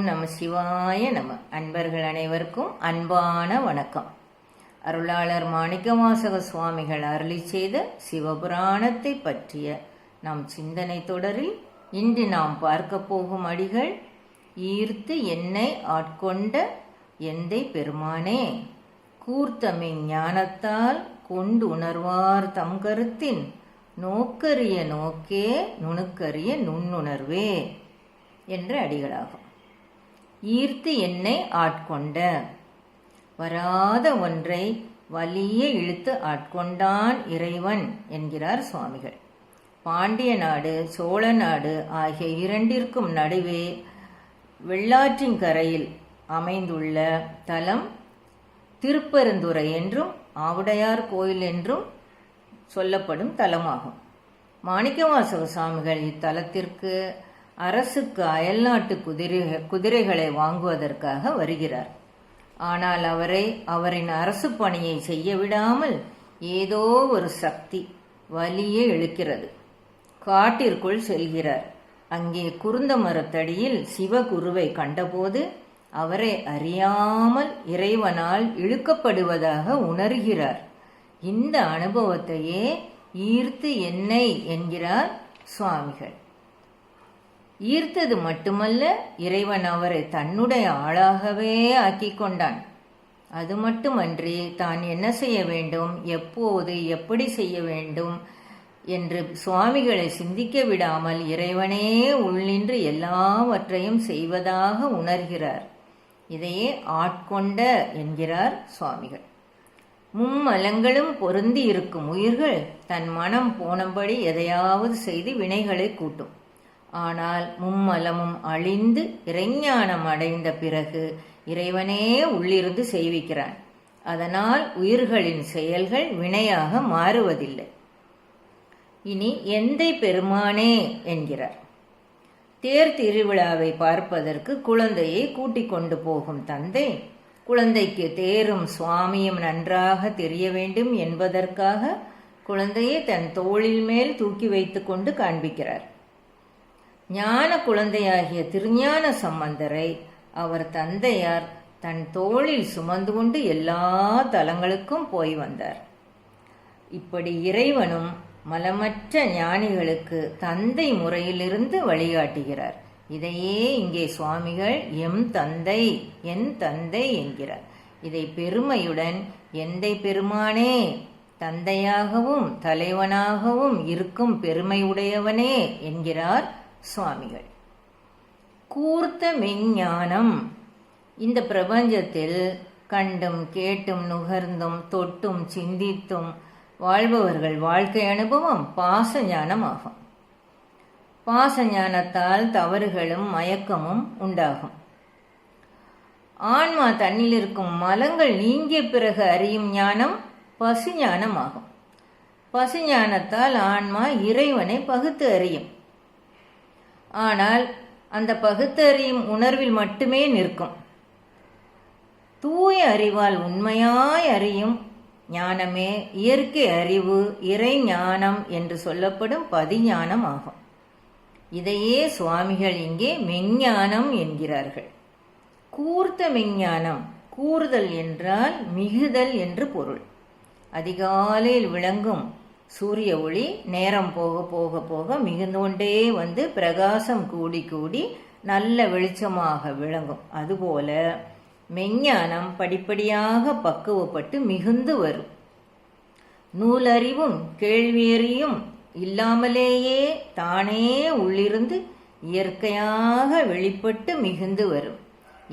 நம சிவாய நம. அன்பர்கள் அனைவருக்கும் அன்பான வணக்கம். அருளாளர் மாணிக்கவாசக சுவாமிகள் அருளி செய்த சிவபுராணத்தை பற்றிய நம் சிந்தனை தொடரில் இன்று நாம் பார்க்க போகும் அடிகள், ஈர்த்து என்னை ஆட்கொண்ட எந்தை பெருமானே, கூர்த்தமின் ஞானத்தால் கொண்டு உணர்வார் தம் கருத்தின் நோக்கரிய நோக்கே நுணுக்கரிய நுண்ணுணர்வே என்ற அடிகளாகும். ஈர்த்து என்னை ஆட்கொண்ட, வராத ஒன்றை வலிய இழுத்து ஆட்கொண்டான் இறைவன் என்கிறார் சுவாமிகள். பாண்டிய நாடு சோழ நாடு ஆகிய இரண்டிற்கும் நடுவே வெள்ளாற்றின் கரையில் அமைந்துள்ள தலம் திருப்பெருந்துறை என்றும் ஆவுடையார் கோயில் என்றும் சொல்லப்படும் தலமாகும். மாணிக்கவாசக சுவாமிகள் இத்தலத்திற்கு அரசுக்கு அயல்நாட்டு குதிரைகளை வாங்குவதற்காக வருகிறார். ஆனால் அவரின் அரசு பணியை செய்ய விடாமல் ஏதோ ஒரு சக்தி வலிய இழுக்கிறது. காட்டிற்குள் செல்கிறார். அங்கே குருந்த மரத்தடியில் சிவகுருவை கண்டபோது அவரை அறியாமல் இறைவனால் இழுக்கப்படுவதாக உணர்கிறார். இந்த அனுபவத்தையே ஈர்த்து என்னை என்கிறார் சுவாமிகள். ஈர்த்தது மட்டுமல்ல, இறைவன் அவரை தன்னுடைய ஆளாகவே ஆக்கி கொண்டான். அது மட்டுமன்றி தான் என்ன செய்ய வேண்டும், எப்போது எப்படி செய்ய வேண்டும் என்று சுவாமிகளை சிந்திக்க விடாமல் இறைவனே உள்ளின்று எல்லாவற்றையும் செய்வதாக உணர்கிறார். இதையே ஆட்கொண்ட என்கிறார் சுவாமிகள். மும்மலங்களும் பொருந்தி இருக்கும் உயிர்கள் தன் மனம் போனபடி எதையாவது செய்து வினைகளை கூட்டும். ஆனால் மும்மலமும் அழிந்து இறைஞானம் அடைந்த பிறகு இறைவனே உள்ளிருந்து செய்விக்கிறான். அதனால் உயிர்களின் செயல்கள் வினையாக மாறுவதில்லை. இனி எந்தை பெருமானே என்கிறார். தேர் திருவிழாவை பார்ப்பதற்கு குழந்தையை கூட்டிக் கொண்டு போகும் தந்தை, குழந்தைக்கு தேரும் சுவாமியும் நன்றாக தெரிய வேண்டும் என்பதற்காக குழந்தையை தன் தோளில் மேல் தூக்கி வைத்து கொண்டு காண்பிக்கிறார். ஞான குழந்தையாகிய திருஞான சம்பந்தரை அவர் தந்தையார் தன் தோளில் சுமந்து கொண்டு எல்லா தலங்களுக்கும் போய் வந்தார். இப்படி இறைவனும் மலமற்ற ஞானிகளுக்கு தந்தை முறையிலிருந்து வழிகாட்டுகிறார். இதையே இங்கே சுவாமிகள் எம் தந்தை என் தந்தை என்கிறார். இதை பெருமையுடன் எந்தை பெருமானே, தந்தையாகவும் தலைவனாகவும் இருக்கும் பெருமையுடையவனே என்கிறார் சுவாமிகள். கூர்த்த மெஞ்ஞானம். இந்த பிரபஞ்சத்தில் கண்டும் கேட்டும் நுகர்ந்தும் தொட்டும் சிந்தித்தும் வாழ்பவர்கள் வாழ்க்கை அனுபவம் பாச ஞானம் ஆகும். பாச ஞானத்தால் தவறுகளும் மயக்கமும் உண்டாகும். ஆன்மா தன்னில் இருக்கும் மலங்கள் நீங்கிய பிறகு அறியும் ஞானம் பசு ஞானம் ஆகும். பசு ஞானத்தால் ஆன்மா இறைவனை பகுத்து அறியும். ஆனால் அந்த பகுத்தறியும் உணர்வில் மட்டுமே நிற்கும். தூய அறிவால் உண்மையாய் அறியும் ஞானமே இயற்கை அறிவு, இறை ஞானம் என்று சொல்லப்படும் பதிஞானம் ஆகும். இதையே சுவாமிகள் இங்கே மெஞ்ஞானம் என்கிறார்கள். கூர்த்த மெஞ்ஞானம். கூறுதல் என்றால் மிகுதல் என்று பொருள். அதிகாலையில் விளங்கும் சூரிய ஒளி நேரம் போக போக போக மிகுந்து கொண்டே வந்து பிரகாசம் கூடி கூடி நல்ல வெளிச்சமாக விளங்கும். அதுபோல மெஞ்ஞானம் படிப்படியாக பக்குவப்பட்டு மிகுந்து வரும். நூலறிவும் கேள்வியறியும் இல்லாமலேயே தானே உள்ளிருந்து இயற்கையாக வெளிப்பட்டு மிகுந்து வரும்.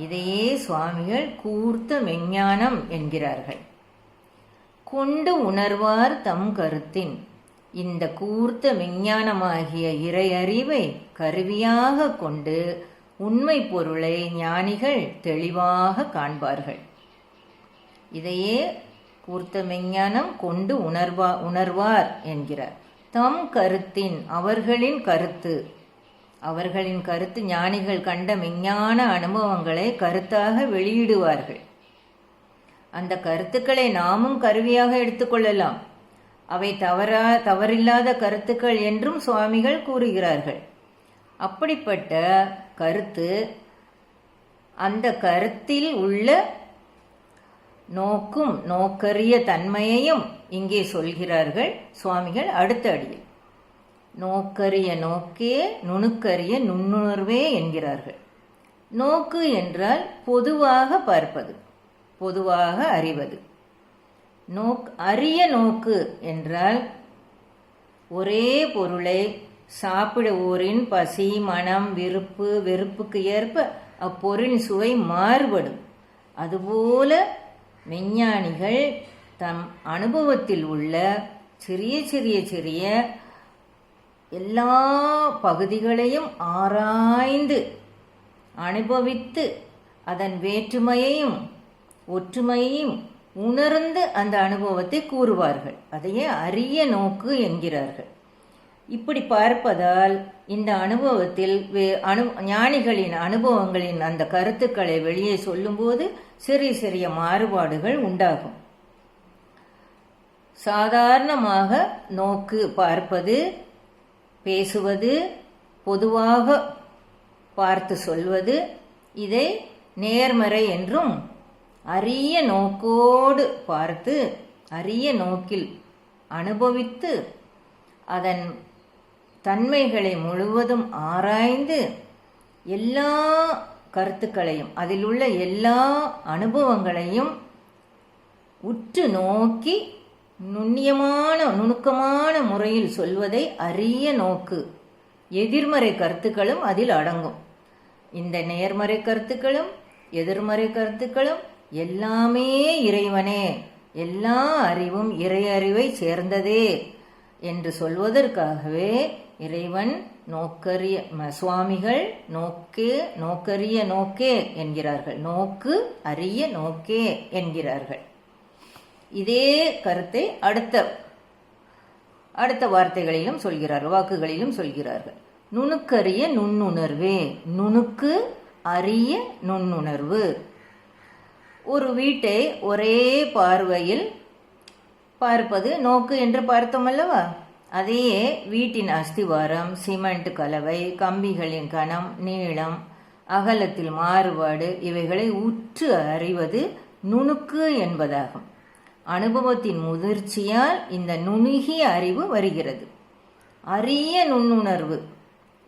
இதையே சுவாமிகள் கூர்த்த மெஞ்ஞானம் என்கிறார்கள். கொண்டு உணர்வார் தம் கருத்தின். இந்த கூர்த்த விஞ்ஞானமாகிய இறை அறிவை கருவியாக கொண்டு உண்மை பொருளை ஞானிகள் தெளிவாக காண்பார்கள். இதையே கூர்த்த விஞ்ஞானம் கொண்டு உணர்வார் என்கிறார். தம் கருத்தின், அவர்களின் கருத்து ஞானிகள் கண்ட விஞ்ஞான அனுபவங்களை கருத்தாக வெளியிடுவார்கள். அந்த கருத்துக்களை நாமும் கருவியாக எடுத்துக்கொள்ளலாம். அவை தவறில்லாத கருத்துக்கள் என்றும் சுவாமிகள் கூறுகிறார்கள். அப்படிப்பட்ட கருத்து அந்த கருத்தில் உள்ள நோக்கும் நோக்கரிய தன்மையையும் இங்கே சொல்கிறார்கள் சுவாமிகள் அடுத்த அடியில். நோக்கரிய நோக்கே நுணுக்கரிய நுண்ணுணர்வே என்கிறார்கள். நோக்கு என்றால் பொதுவாக பார்ப்பது, பொதுவாக அறிவது. அரிய நோக்கு என்றால் ஒரே பொருளை சாப்பிடுவோரின் பசி, மனம், விருப்பு, வெறுப்புக்கு ஏற்ப அப்பொருளின் சுவை மாறுபடும். அதுபோல மெஞ்ஞானிகள் தம் அனுபவத்தில் உள்ள சிறிய சிறிய சிறிய எல்லா பகுதிகளையும் ஆராய்ந்து அனுபவித்து அதன் வேற்றுமையையும் ஒற்றுமையையும் உணர்ந்து அந்த அனுபவத்தை கூறுவார்கள். அதையே அரிய நோக்கு என்கிறார்கள். இப்படி பார்ப்பதால் இந்த அனுபவத்தில் ஞானிகளின் அனுபவங்களின் அந்த கருத்துக்களை வெளியே சொல்லும்போது சிறிய சிறிய மாறுபாடுகள் உண்டாகும். சாதாரணமாக நோக்கு பார்ப்பது, பேசுவது, பொதுவாக பார்த்து சொல்வது, இதை நேர்மறை என்றும், அரிய நோக்கோடு பார்த்து அரிய நோக்கில் அனுபவித்து அதன் தன்மைகளை முழுவதும் ஆராய்ந்து எல்லா கருத்துக்களையும் அதில் உள்ள எல்லா அனுபவங்களையும் உற்று நோக்கி நுணுக்கமான முறையில் சொல்வதை அரிய நோக்கு. எதிர்மறை கருத்துக்களும் அதில் அடங்கும். இந்த நேர்மறை கருத்துக்களும் எதிர்மறை கருத்துக்களும் எல்லாமே இறைவனே, எல்லா அறிவும் இறை அறிவை சேர்ந்ததே என்று சொல்வதற்காகவே இறைவன் நோக்கரிய சுவாமிகள் நோக்கரிய நோக்கே என்கிறார்கள். நோக்கு அரிய நோக்கே என்கிறார்கள். இதே கருத்தை அடுத்த வார்த்தைகளிலும் சொல்கிறார்கள், வாக்குகளிலும் சொல்கிறார்கள். நுணுக்கரிய நுண்ணுணர்வே, நுணுக்கு அரிய நுண்ணுணர்வு. ஒரு வீட்டை ஒரே பார்வையில் பார்ப்பது நோக்கு என்று பார்த்தோம் அல்லவா? அதையே வீட்டின் அஸ்திவாரம், சிமெண்ட் கலவை, கம்பிகளின் கனம், நீளம், அகலத்தில் மாறுபாடு இவைகளை உற்று அறிவது நுணுக்கு என்பதாகும். அனுபவத்தின் முதிர்ச்சியால் இந்த நுணுகிய அறிவு வருகிறது. அரிய நுண்ணுணர்வு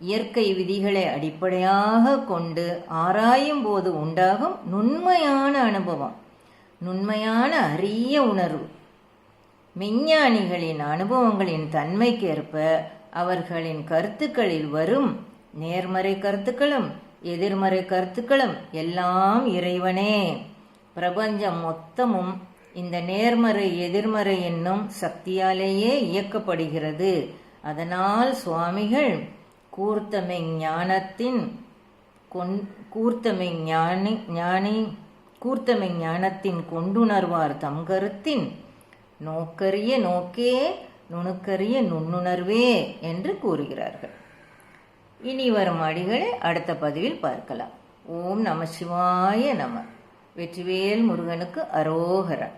இயற்கை விதிகளை அடிப்படையாக கொண்டு ஆராயும் போது உண்டாகும் நுண்மையான அனுபவம், நுண்மையான அரிய உணர்வு. மெஞ்ஞானிகளின் அனுபவங்களின் தன்மைக்கேற்ப அவர்களின் கருத்துக்களில் வரும் நேர்மறை கருத்துக்களும் எதிர்மறை கருத்துக்களும் எல்லாம் இறைவனே. பிரபஞ்சம் மொத்தமும் இந்த நேர்மறை எதிர்மறை என்னும் சக்தியாலேயே இயக்கப்படுகிறது. அதனால் சுவாமிகள் கூர்த்தமை ஞானத்தின் கொண்டுணர்வார் தம் கருத்தின் நோக்கரிய நோக்கே நுணுக்கரிய நுண்ணுணர்வே என்று கூறுகிறார்கள். இனி வரும் அடிகளை அடுத்த பதிவில் பார்க்கலாம். ஓம் நம சிவாய நம. வெற்றிவேல் முருகனுக்கு அரோகரன்.